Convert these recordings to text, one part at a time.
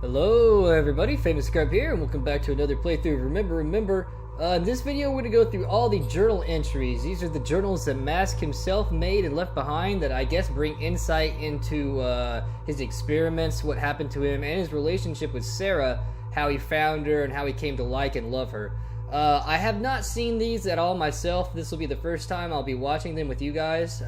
Hello everybody, Famous Scarp here, and welcome back to another playthrough of Remember. In this video we're going to go through all the journal entries. These are the journals that Mask himself made and left behind that I guess bring insight into his experiments, what happened to him, and his relationship with Sara, how he found her and how he came to like and love her. I have not seen these at all myself. This will be the first time I'll be watching them with you guys.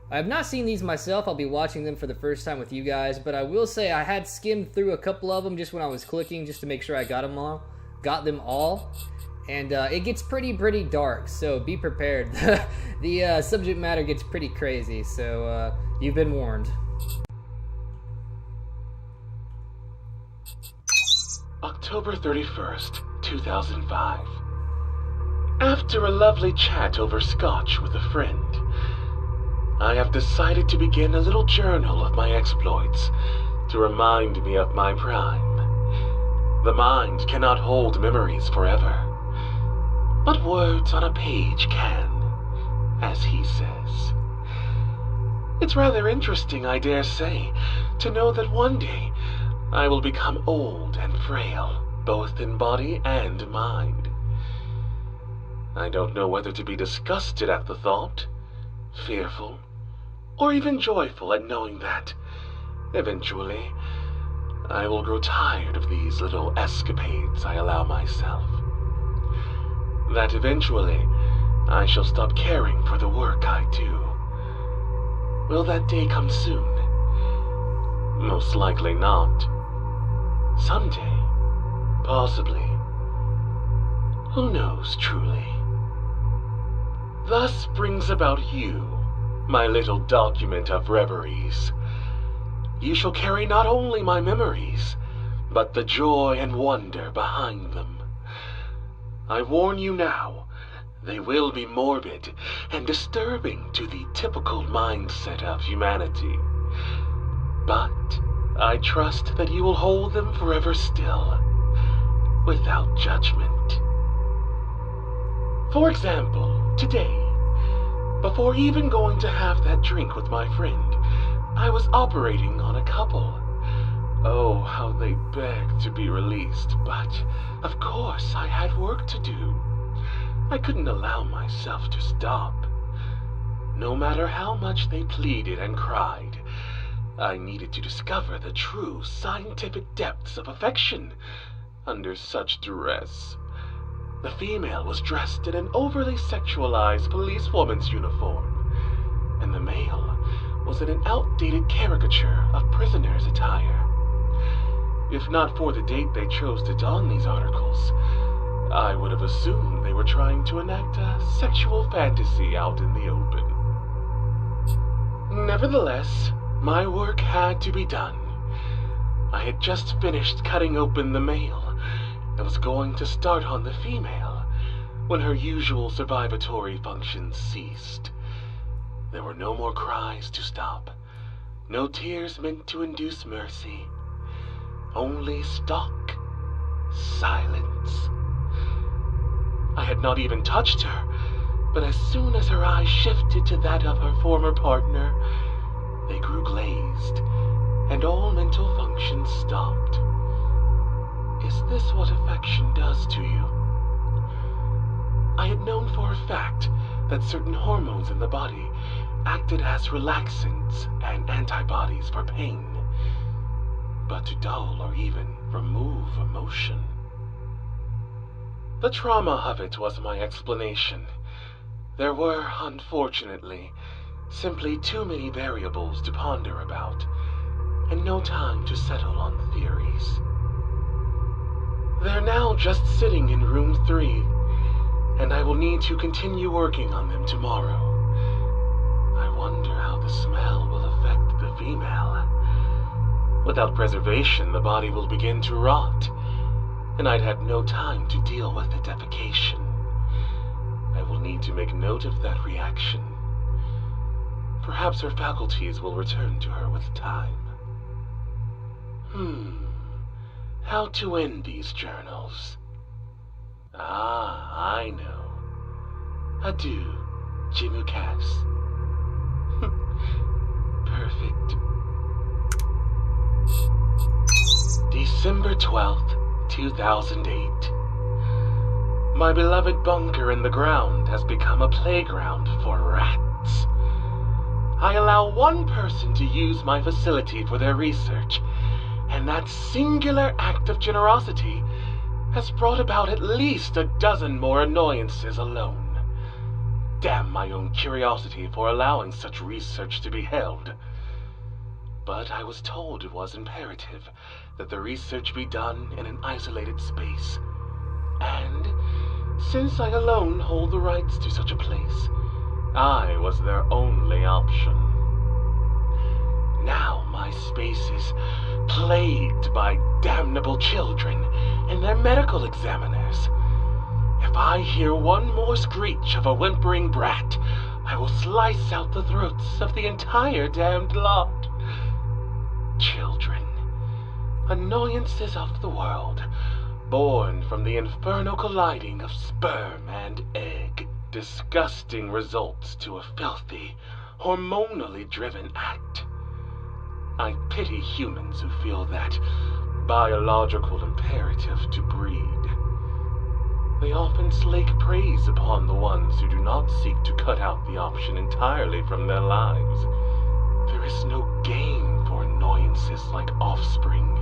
I have not seen these myself. I'll be watching them for the first time with you guys, but I will say I had skimmed through a couple of them just when I was clicking, just to make sure I got them all. And it gets pretty dark, so be prepared. The subject matter gets pretty crazy, so you've been warned. October 31st, 2005. After a lovely chat over scotch with a friend, I have decided to begin a little journal of my exploits to remind me of my prime. The mind cannot hold memories forever, but words on a page can, as he says. It's rather interesting, I dare say, to know that one day I will become old and frail, both in body and mind. I don't know whether to be disgusted at the thought, fearful, or even joyful at knowing that, eventually, I will grow tired of these little escapades I allow myself. That eventually, I shall stop caring for the work I do. Will that day come soon? Most likely not. Someday, possibly. Who knows truly? Thus brings about you, my little document of reveries. You shall carry not only my memories, but the joy and wonder behind them. I warn you now, they will be morbid and disturbing to the typical mindset of humanity. But I trust that you will hold them forever still, without judgment. For example, today, before even going to have that drink with my friend, I was operating on a couple. Oh, how they begged to be released, but of course I had work to do. I couldn't allow myself to stop. No matter how much they pleaded and cried, I needed to discover the true scientific depths of affection under such duress. The female was dressed in an overly sexualized policewoman's uniform, and the male was in an outdated caricature of prisoner's attire. If not for the date they chose to don these articles, I would have assumed they were trying to enact a sexual fantasy out in the open. Nevertheless, my work had to be done. I had just finished cutting open the male and was going to start on the female when her usual survivatory functions ceased. There were no more cries to stop, no tears meant to induce mercy, only stock silence. I had not even touched her, but as soon as her eyes shifted to that of her former partner, they grew glazed, and all mental functions stopped. Is this what affection does to you? I had known for a fact that certain hormones in the body acted as relaxants and antibodies for pain, but to dull or even remove emotion. The trauma of it was my explanation. There were, unfortunately, simply too many variables to ponder about, and no time to settle on theories. They're now just sitting in room 3, and I will need to continue working on them tomorrow. I wonder how the smell will affect the female. Without preservation, the body will begin to rot, and I'd had no time to deal with the defecation. I will need to make note of that reaction. Perhaps her faculties will return to her with time. How to end these journals? Ah, I know. Adieu, Jimukas. Perfect. December 12th, 2008. My beloved bunker in the ground has become a playground for rats. I allow one person to use my facility for their research, and that singular act of generosity has brought about at least a dozen more annoyances alone. Damn my own curiosity for allowing such research to be held. But I was told it was imperative that the research be done in an isolated space. And since I alone hold the rights to such a place, I was their only option. Now my space is plagued by damnable children and their medical examiners. If I hear one more screech of a whimpering brat, I will slice out the throats of the entire damned lot. Children, annoyances of the world, born from the infernal colliding of sperm and egg. Disgusting results to a filthy, hormonally driven act. I pity humans who feel that biological imperative to breed. They often slake praise upon the ones who do not seek to cut out the option entirely from their lives. There is no game for annoyances like offspring.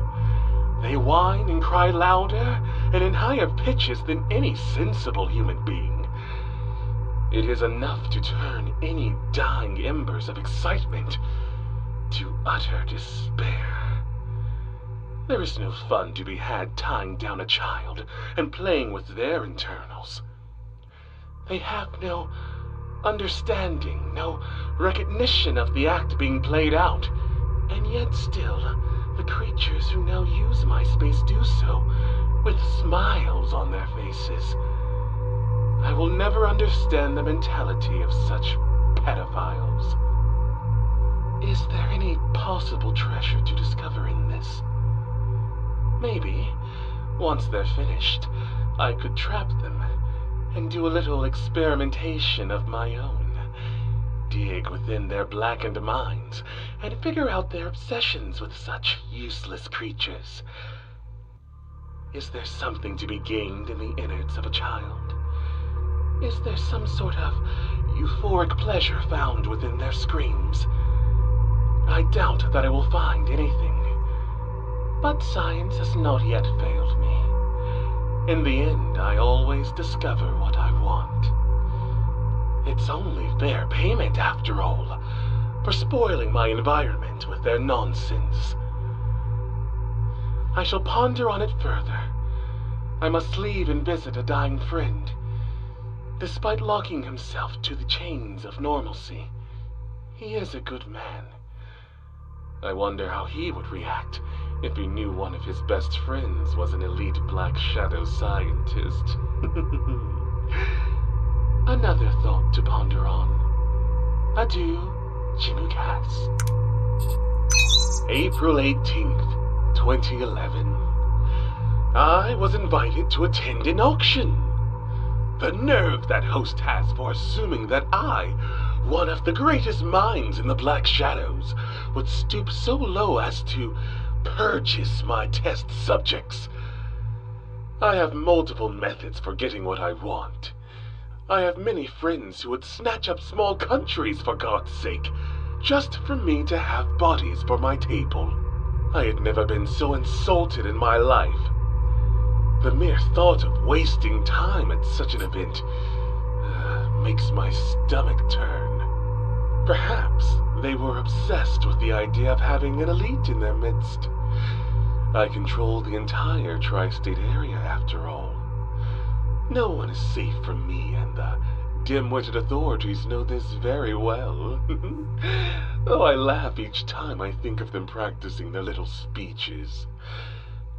They whine and cry louder and in higher pitches than any sensible human being. It is enough to turn any dying embers of excitement to utter despair. There is no fun to be had tying down a child and playing with their internals. They have no understanding, no recognition of the act being played out, and yet still, the creatures who now use my space do so with smiles on their faces. I will never understand the mentality of such pedophiles. Is there any possible treasure to discover in this? Maybe, once they're finished, I could trap them and do a little experimentation of my own. Dig within their blackened minds and figure out their obsessions with such useless creatures. Is there something to be gained in the innards of a child? Is there some sort of euphoric pleasure found within their screams? I doubt that I will find anything. But science has not yet failed me. In the end, I always discover what I want. It's only fair payment, after all, for spoiling my environment with their nonsense. I shall ponder on it further. I must leave and visit a dying friend. Despite locking himself to the chains of normalcy, he is a good man. I wonder how he would react if he knew one of his best friends was an elite Black Shadow scientist. Another thought to ponder on. Adieu, Chimukas. April 18th, 2011. I was invited to attend an auction. The nerve that host has for assuming that I, one of the greatest minds in the Black Shadows, would stoop so low as to purchase my test subjects. I have multiple methods for getting what I want. I have many friends who would snatch up small countries, for God's sake, just for me to have bodies for my table. I had never been so insulted in my life. The mere thought of wasting time at such an event makes my stomach turn. Perhaps they were obsessed with the idea of having an elite in their midst. I control the entire tri-state area, after all. No one is safe from me, and the dim-witted authorities know this very well. Oh, I laugh each time I think of them practicing their little speeches.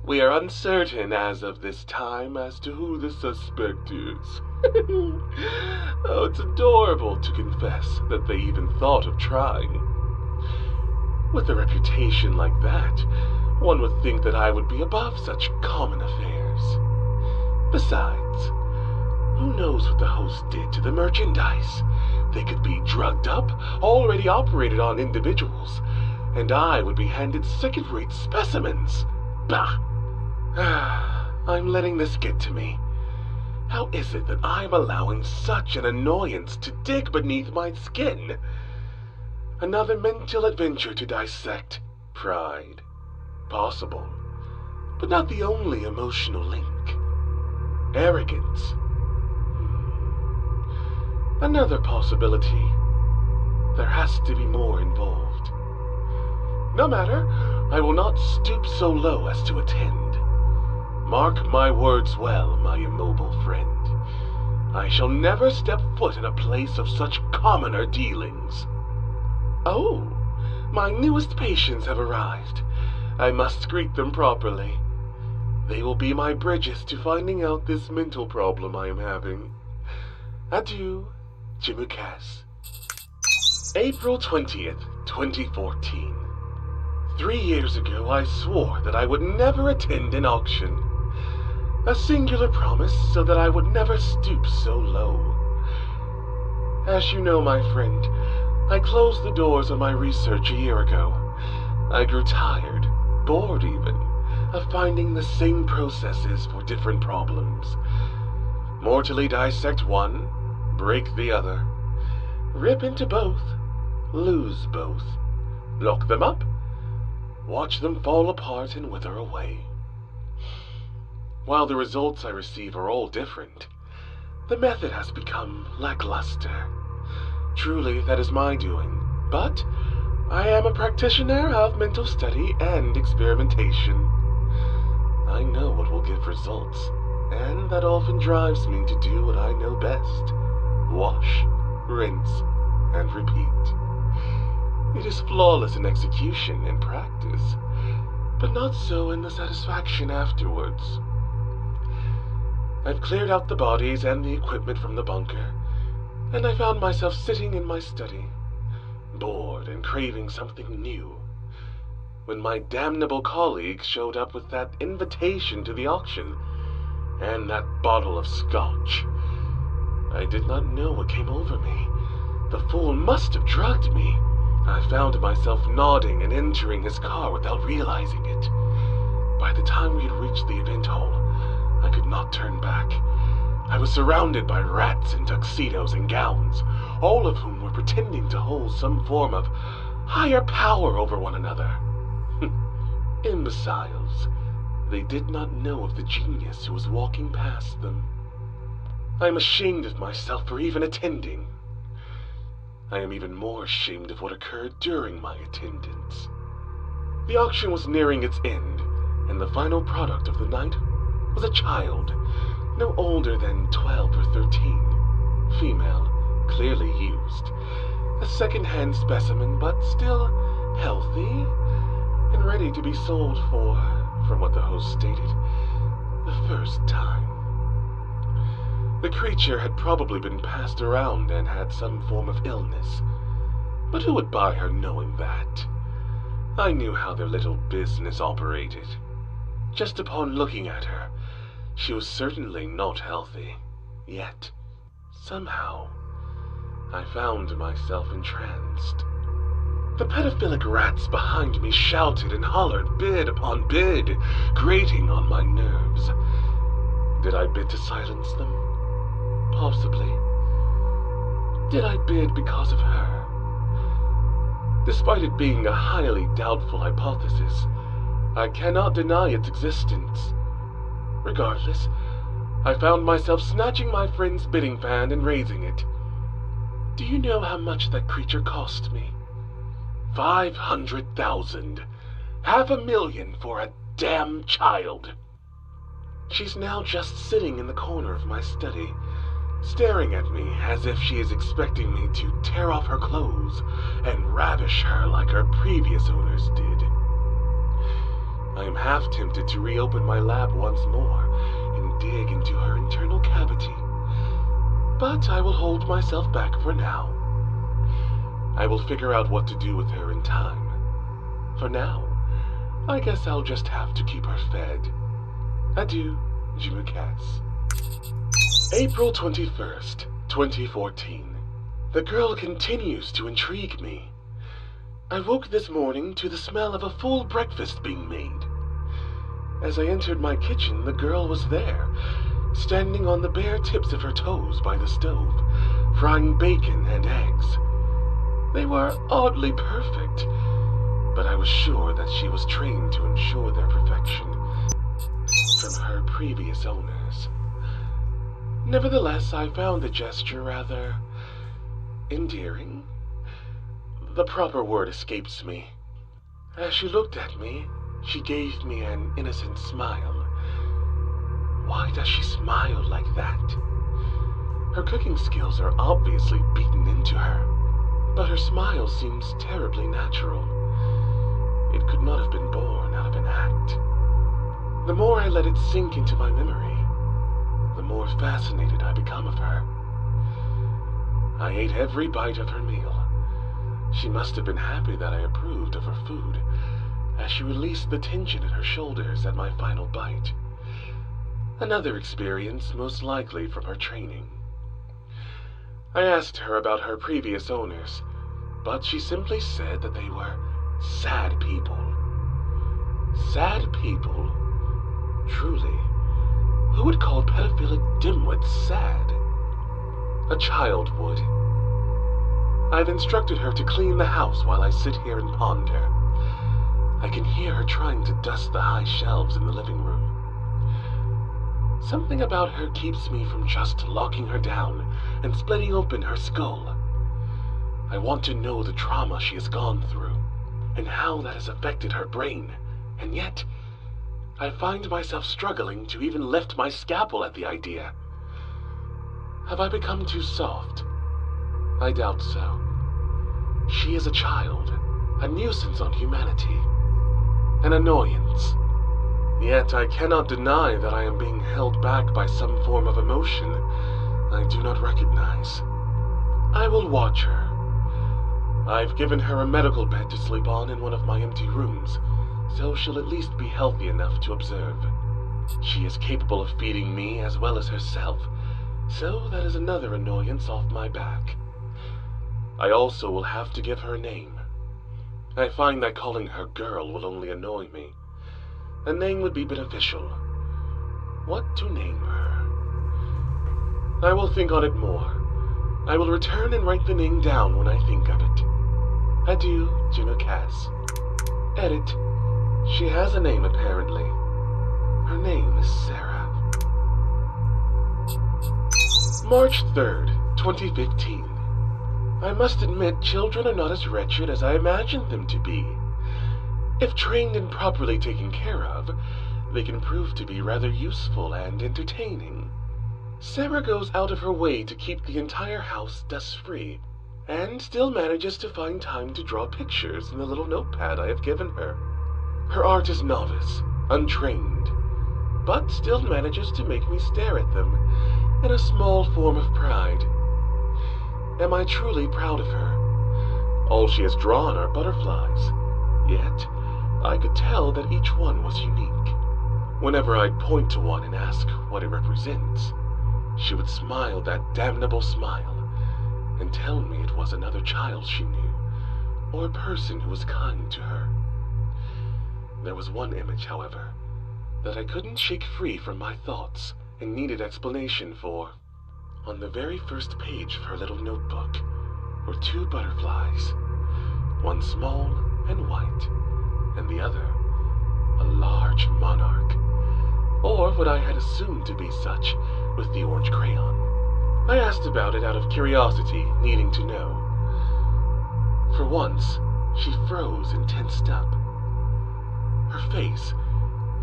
We are uncertain as of this time as to who the suspect is. Oh, it's adorable to confess that they even thought of trying. With a reputation like that, one would think that I would be above such common affairs. Besides, who knows what the host did to the merchandise? They could be drugged up, already operated on individuals, and I would be handed second-rate specimens. Bah! I'm letting this get to me. How is it that I'm allowing such an annoyance to dig beneath my skin? Another mental adventure to dissect. Pride. Possible. But not the only emotional link. Arrogance. Another possibility. There has to be more involved. No matter, I will not stoop so low as to attend. Mark my words well, my immobile friend. I shall never step foot in a place of such commoner dealings. Oh, my newest patients have arrived. I must greet them properly. They will be my bridges to finding out this mental problem I am having. Adieu, Jimukas. April 20th, 2014. 3 years ago, I swore that I would never attend an auction. A singular promise so that I would never stoop so low. As you know, my friend, I closed the doors on my research a year ago. I grew tired, bored even, of finding the same processes for different problems. Mortally dissect one, break the other. Rip into both, lose both. Lock them up, watch them fall apart and wither away. While the results I receive are all different, the method has become lackluster. Truly, that is my doing, but I am a practitioner of mental study and experimentation. I know what will give results, and that often drives me to do what I know best. Wash, rinse, and repeat. It is flawless in execution and practice, but not so in the satisfaction afterwards. I've cleared out the bodies and the equipment from the bunker, and I found myself sitting in my study, bored and craving something new, when my damnable colleague showed up with that invitation to the auction, and that bottle of scotch. I did not know what came over me. The fool must have drugged me. I found myself nodding and entering his car without realizing it. By the time we had reached the event hall, I could not turn back. I was surrounded by rats in tuxedos and gowns, all of whom were pretending to hold some form of higher power over one another. Imbeciles. They did not know of the genius who was walking past them. I am ashamed of myself for even attending. I am even more ashamed of what occurred during my attendance. The auction was nearing its end, and the final product of the night was a child, no older than 12 or 13, female, clearly used, a second-hand specimen, but still healthy and ready to be sold for, from what the host stated, the first time. The creature had probably been passed around and had some form of illness, but who would buy her knowing that? I knew how their little business operated. Just upon looking at her, she was certainly not healthy, yet, somehow, I found myself entranced. The pedophilic rats behind me shouted and hollered bid upon bid, grating on my nerves. Did I bid to silence them? Possibly. Did I bid because of her? Despite it being a highly doubtful hypothesis, I cannot deny its existence. Regardless, I found myself snatching my friend's bidding fan and raising it. Do you know how much that creature cost me? 500,000. $500,000 for a damn child. She's now just sitting in the corner of my study, staring at me as if she is expecting me to tear off her clothes and ravish her like her previous owners did. I am half tempted to reopen my lab once more and dig into her internal cavity, but I will hold myself back for now. I will figure out what to do with her in time. For now, I guess I'll just have to keep her fed. Adieu, Jimukas. April 21st, 2014. The girl continues to intrigue me. I woke this morning to the smell of a full breakfast being made. As I entered my kitchen, the girl was there, standing on the bare tips of her toes by the stove, frying bacon and eggs. They were oddly perfect, but I was sure that she was trained to ensure their perfection from her previous owners. Nevertheless, I found the gesture rather endearing. The proper word escapes me. As she looked at me, she gave me an innocent smile. Why does she smile like that? Her cooking skills are obviously beaten into her, but her smile seems terribly natural. It could not have been born out of an act. The more I let it sink into my memory, the more fascinated I become of her. I ate every bite of her meal. She must have been happy that I approved of her food, as she released the tension in her shoulders at my final bite. Another experience, most likely from her training. I asked her about her previous owners, but she simply said that they were sad people. Sad people? Truly, who would call pedophilic dimwits sad? A child would. I've instructed her to clean the house while I sit here and ponder. I can hear her trying to dust the high shelves in the living room. Something about her keeps me from just locking her down and splitting open her skull. I want to know the trauma she has gone through and how that has affected her brain, and yet I find myself struggling to even lift my scalpel at the idea. Have I become too soft? I doubt so. She is a child, a nuisance on humanity, an annoyance. Yet I cannot deny that I am being held back by some form of emotion I do not recognize. I will watch her. I've given her a medical bed to sleep on in one of my empty rooms, so she'll at least be healthy enough to observe. She is capable of feeding me as well as herself, so that is another annoyance off my back. I also will have to give her a name. I find that calling her girl will only annoy me. A name would be beneficial. What to name her? I will think on it more. I will return and write the name down when I think of it. Adieu, Jenna Cass. Edit. She has a name, apparently. Her name is Sara. March 3rd, 2015. I must admit, children are not as wretched as I imagined them to be. If trained and properly taken care of, they can prove to be rather useful and entertaining. Sara goes out of her way to keep the entire house dust-free, and still manages to find time to draw pictures in the little notepad I have given her. Her art is novice, untrained, but still manages to make me stare at them in a small form of pride. Am I truly proud of her? All she has drawn are butterflies, yet I could tell that each one was unique. Whenever I'd point to one and ask what it represents, she would smile that damnable smile and tell me it was another child she knew, or a person who was kind to her. There was one image, however, that I couldn't shake free from my thoughts and needed explanation for. On the very first page of her little notebook were two butterflies, one small and white, and the other a large monarch, or what I had assumed to be such with the orange crayon. I asked about it out of curiosity, needing to know. For once, she froze and tensed up. Her face,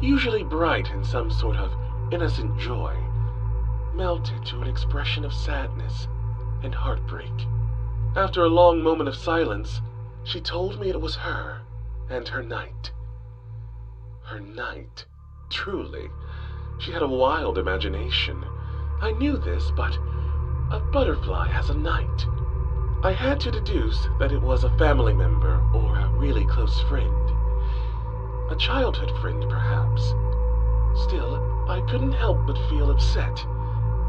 usually bright in some sort of innocent joy, melted to an expression of sadness and heartbreak. After a long moment of silence, she told me it was her and her knight. Her knight. Truly, she had a wild imagination. I knew this, but a butterfly has a knight. I had to deduce that it was a family member or a really close friend. A childhood friend, perhaps. Still, I couldn't help but feel upset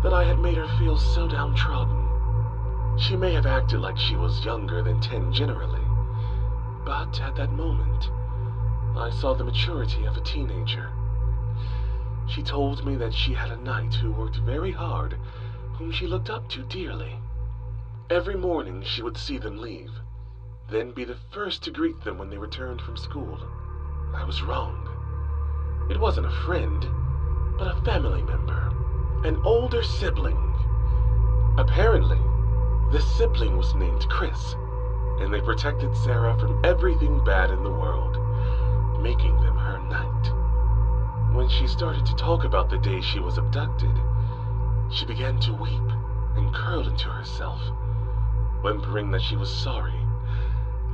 that I had made her feel so downtrodden. She may have acted like she was younger than 10 generally, but at that moment, I saw the maturity of a teenager. She told me that she had a knight who worked very hard, whom she looked up to dearly. Every morning she would see them leave, then be the first to greet them when they returned from school. I was wrong. It wasn't a friend, but a family member, an older sibling. Apparently, this sibling was named Chris, and they protected Sara from everything bad in the world, making them her knight. When she started to talk about the day she was abducted, she began to weep and curl into herself, whimpering that she was sorry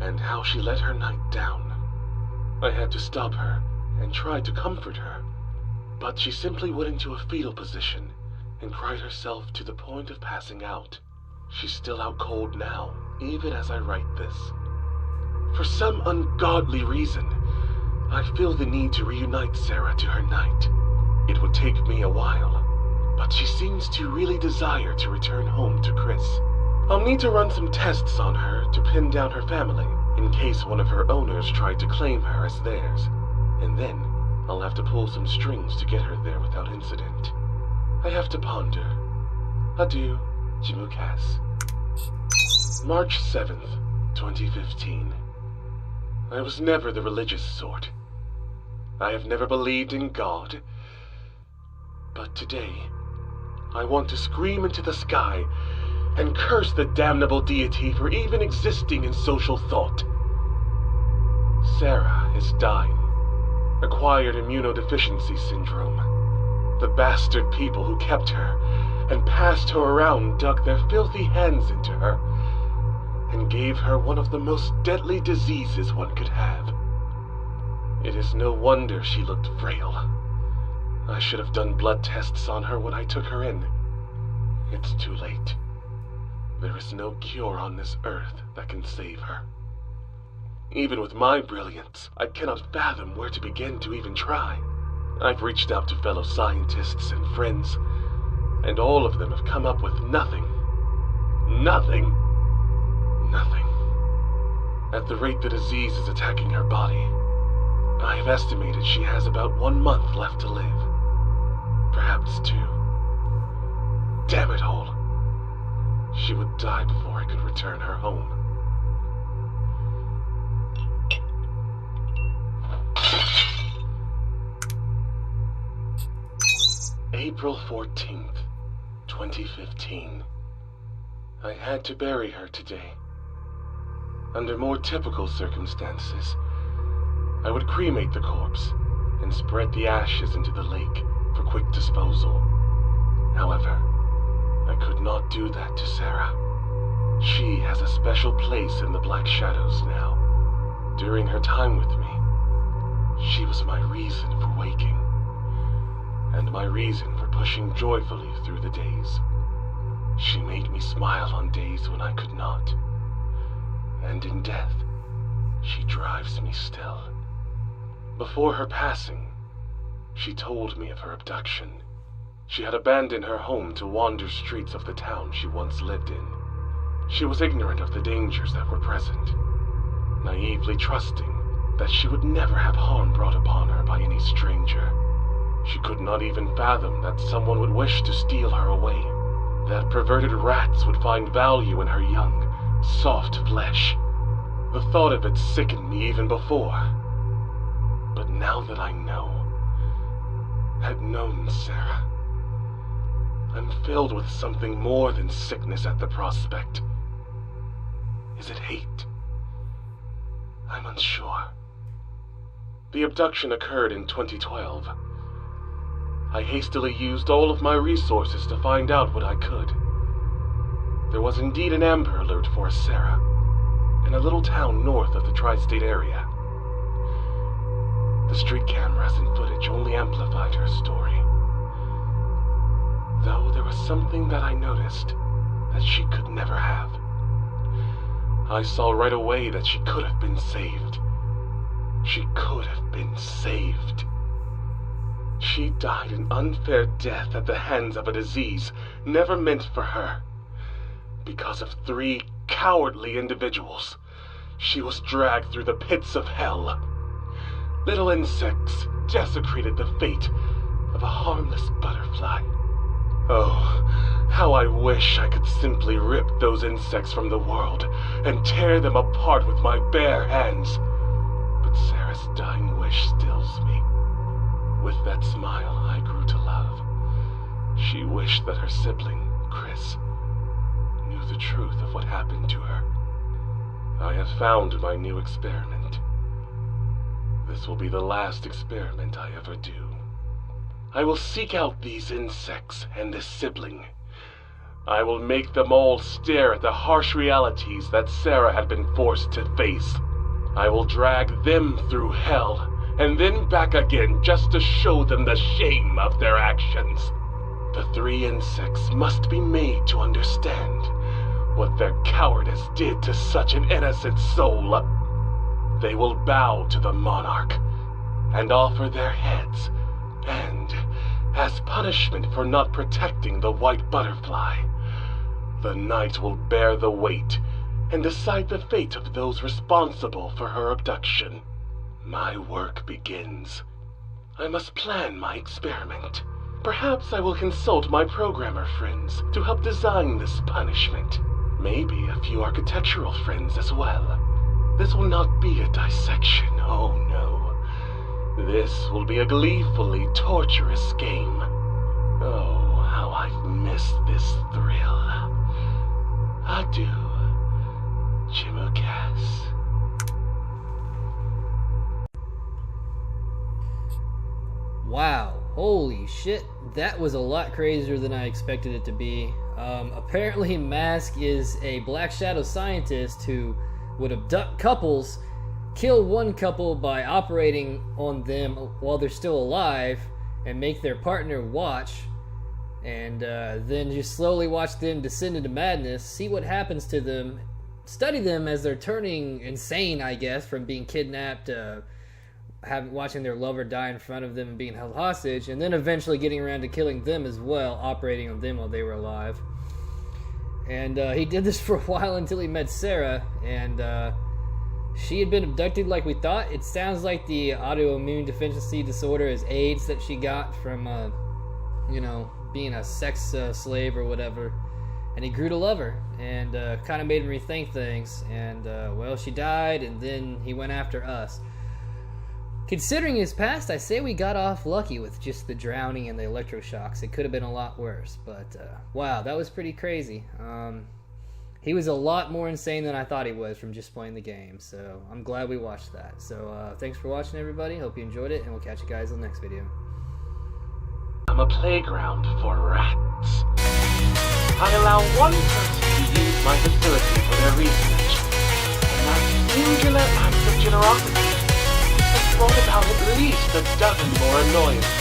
and how she let her knight down. I had to stop her and tried to comfort her, but she simply went into a fetal position and cried herself to the point of passing out. She's still out cold now, even as I write this. For some ungodly reason, I feel the need to reunite Sara to her knight. It would take me a while, but she seems to really desire to return home to Chris. I'll need to run some tests on her to pin down her family, in case one of her owners tried to claim her as theirs, and then I'll have to pull some strings to get her there without incident. I have to ponder. Adieu, Jimukas. March 7th, 2015. I was never the religious sort. I have never believed in God. But today, I want to scream into the sky and curse the damnable deity for even existing in social thought. Sara is dying. Acquired immunodeficiency syndrome. The bastard people who kept her and passed her around dug their filthy hands into her and gave her one of the most deadly diseases one could have. It is no wonder she looked frail. I should have done blood tests on her when I took her in. It's too late. There is no cure on this earth that can save her. Even with my brilliance, I cannot fathom where to begin to even try. I've reached out to fellow scientists and friends, and all of them have come up with nothing. Nothing. Nothing. At the rate the disease is attacking her body, I have estimated she has about 1 month left to live. Perhaps 2. Damn it all. She would die before I could return her home. April 14th, 2015. I had to bury her today. Under more typical circumstances, I would cremate the corpse and spread the ashes into the lake for quick disposal. However, I could not do that to Sara. She has a special place in the Black Shadows now. During her time with me, she was my reason for waking, and my reason for pushing joyfully through the days. She made me smile on days when I could not, and in death, she drives me still. Before her passing, she told me of her abduction. She had abandoned her home to wander streets of the town she once lived in. She was ignorant of the dangers that were present, naively trusting that she would never have harm brought upon her by any stranger. She could not even fathom that someone would wish to steal her away, that perverted rats would find value in her young, soft flesh. The thought of it sickened me even before. But now that I had known Sara, I'm filled with something more than sickness at the prospect. Is it hate? I'm unsure. The abduction occurred in 2012. I hastily used all of my resources to find out what I could. There was indeed an Amber Alert for Sara, in a little town north of the tri-state area. The street cameras and footage only amplified her story. Though there was something that I noticed that she could never have. I saw right away that she could have been saved. She could have been saved. She died an unfair death at the hands of a disease never meant for her. Because of 3 cowardly individuals, she was dragged through the pits of hell. Little insects desecrated the fate of a harmless butterfly. Oh, how I wish I could simply rip those insects from the world and tear them apart with my bare hands. But Sarah's dying wish stills me. With that smile I grew to love. She wished that her sibling, Chris, knew the truth of what happened to her. I have found my new experiment. This will be the last experiment I ever do. I will seek out these insects and this sibling. I will make them all stare at the harsh realities that Sara had been forced to face. I will drag them through hell, and then back again just to show them the shame of their actions. The 3 insects must be made to understand what their cowardice did to such an innocent soul. They will bow to the monarch and offer their heads, and as punishment for not protecting the white butterfly, the night will bear the weight and decide the fate of those responsible for her abduction. My work begins. I must plan my experiment. Perhaps I will consult my programmer friends to help design this punishment. Maybe a few architectural friends as well. This will not be a dissection, oh no. This will be a gleefully torturous game. Oh, how I've missed this thrill. Adieu, Jimukas. Wow, holy shit, that was a lot crazier than I expected it to be. Apparently Mask is a Black Shadow scientist who would abduct couples, kill one couple by operating on them while they're still alive, and make their partner watch, and then just slowly watch them descend into madness, see what happens to them, study them as they're turning insane, I guess, from being kidnapped, watching their lover die in front of them and being held hostage, and then eventually getting around to killing them as well, operating on them while they were alive. And he did this for a while until he met Sara, and she had been abducted like we thought. It sounds like the autoimmune deficiency disorder is AIDS that she got from, being a sex slave or whatever. And he grew to love her, and kind of made him rethink things. And, well, she died, and then he went after us. Considering his past, I say we got off lucky with just the drowning and the electroshocks. It could have been a lot worse, but wow, that was pretty crazy. He was a lot more insane than I thought he was from just playing the game, so I'm glad we watched that. So thanks for watching, everybody. Hope you enjoyed it, and we'll catch you guys in the next video. I'm a playground for rats. I allow one person to use my facility for their research, and that singular act of generosity brought about at least a dozen more annoyances.